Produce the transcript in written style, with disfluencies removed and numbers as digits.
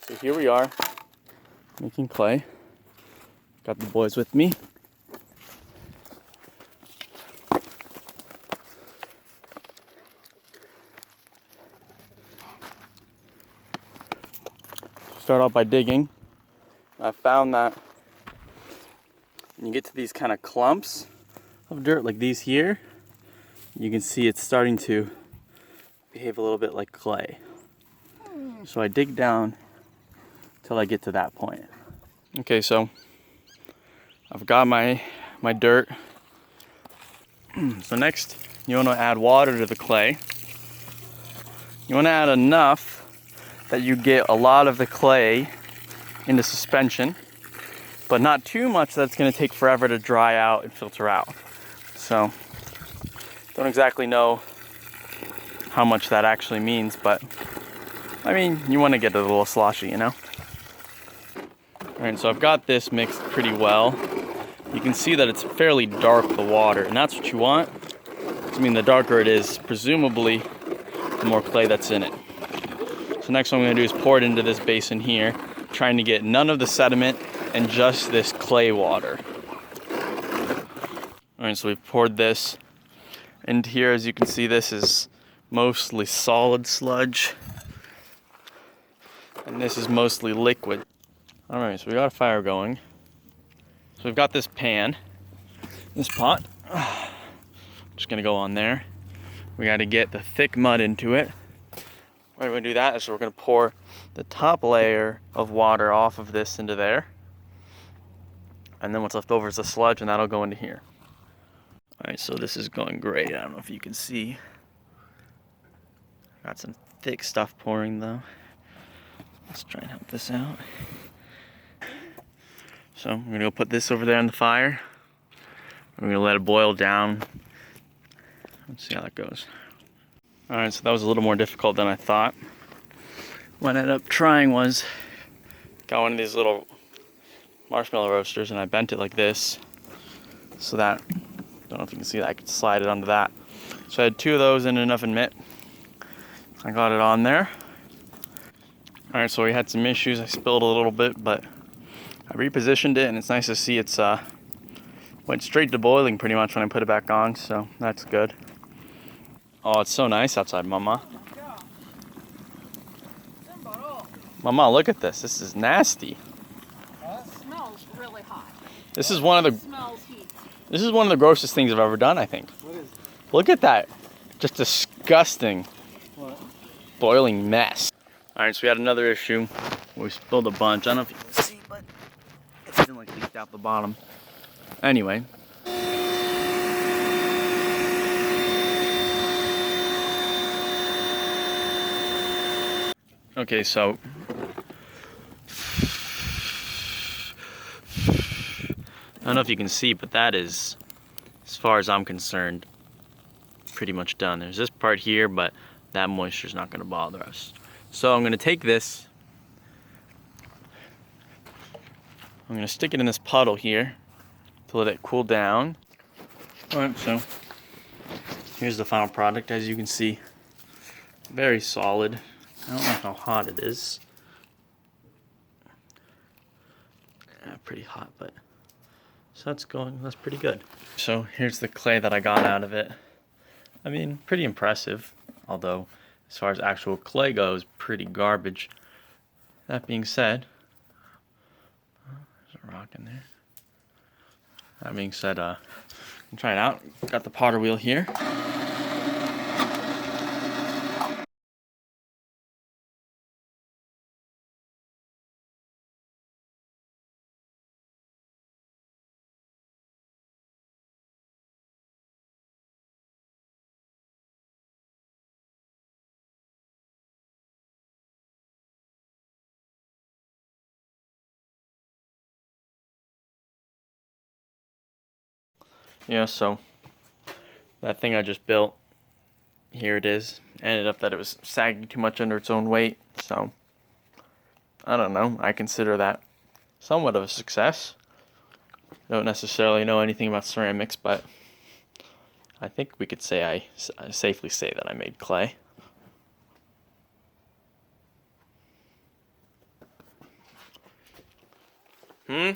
So here we are, making clay. Got the boys with me. Start off by digging. I found that when you get to these kind of clumps of dirt like these here, you can see it's starting to behave a little bit like clay. So I dig down till I get to that point. Okay, so I've got my dirt. So next, you want to add water to the clay. You want to add enough that you get a lot of the clay into suspension, but not too much that's going to take forever to dry out and filter out. So, don't exactly know how much that actually means, but I mean, you want to get it a little sloshy, you know? Alright, so I've got this mixed pretty well. You can see that it's fairly dark, the water, and that's what you want. I mean, the darker it is, presumably, the more clay that's in it. So next what I'm going to do is pour it into this basin here, trying to get none of the sediment and just this clay water. Alright, so we've poured this into here. As you can see, this is mostly solid sludge, and this is mostly liquid. Alright, so we got a fire going. So we've got this pan, this pot. Just gonna go on there. We got to get the thick mud into it. Why we're gonna do that is we're gonna pour the top layer of water off of this into there, and then what's left over is the sludge, and that'll go into here. Alright, so this is going great. I don't know if you can see. Got some thick stuff pouring though. Let's try and help this out. So I'm gonna go put this over there on the fire. We're gonna let it boil down. Let's see how that goes. Alright, so that was a little more difficult than I thought. What I ended up trying was, got one of these little marshmallow roasters and I bent it like this so that, don't know if you can see that, I could slide it onto that. So I had two of those in an oven mitt. I got it on there. Alright, so we had some issues. I spilled a little bit, but I repositioned it, and it's nice to see it's went straight to boiling pretty much when I put it back on, so that's good. Oh, it's so nice outside, Mama. Mama, look at this. This is nasty. It smells really hot. This is one of the Smells heat. This is one of the grossest things I've ever done, I think. What is it? Look at that. Just disgusting. What? Boiling mess. Alright, so we had another issue. We spilled a bunch. I don't know if you can see, but it's even like leaked out the bottom. Anyway. Okay, so I don't know if you can see, but that is, as far as I'm concerned, pretty much done. There's this part here, but that moisture's not gonna bother us. So I'm gonna take this, I'm gonna stick it in this puddle here to let it cool down. Alright, so here's the final product. As you can see, very solid. I don't know how hot it is. Yeah, pretty hot, but so that's pretty good. So here's the clay that I got out of it. I mean, pretty impressive, although as far as actual clay goes, pretty garbage. That being said, there's a rock in there. That being said, I'm trying it out. Got the potter wheel here. Yeah, so that thing I just built, here it is. Ended up that it was sagging too much under its own weight, so I don't know. I consider that somewhat of a success. Don't necessarily know anything about ceramics, but I think we could say I safely say that I made clay. Hmm?